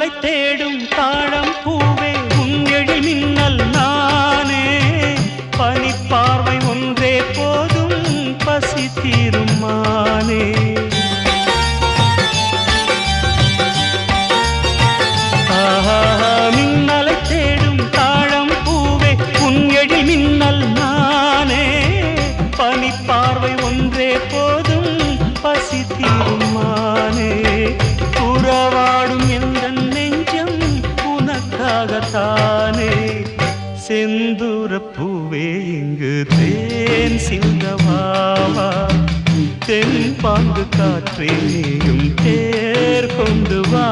மின்னலை தேடும் தாழம் பூவே உன் எழில் மின்னல் நானே பனிப்பார்வை ஒன்றே போதும் பசி தீரும் மானே மின்னலை தேடும் தாழம் பூவே உன் எழில் மின்னல் நானே பனிப்பார்வை ஒன்றே போதும் பசி தீரும் மானே உறவாடும் எந்த நெஞ்சம் உனக்காகத்தானே செந்தூர பூவே இங்கு தேன் சிந்தவாவா தென் பாங்கு காற்றே நீயும் தேர் கொண்டு வா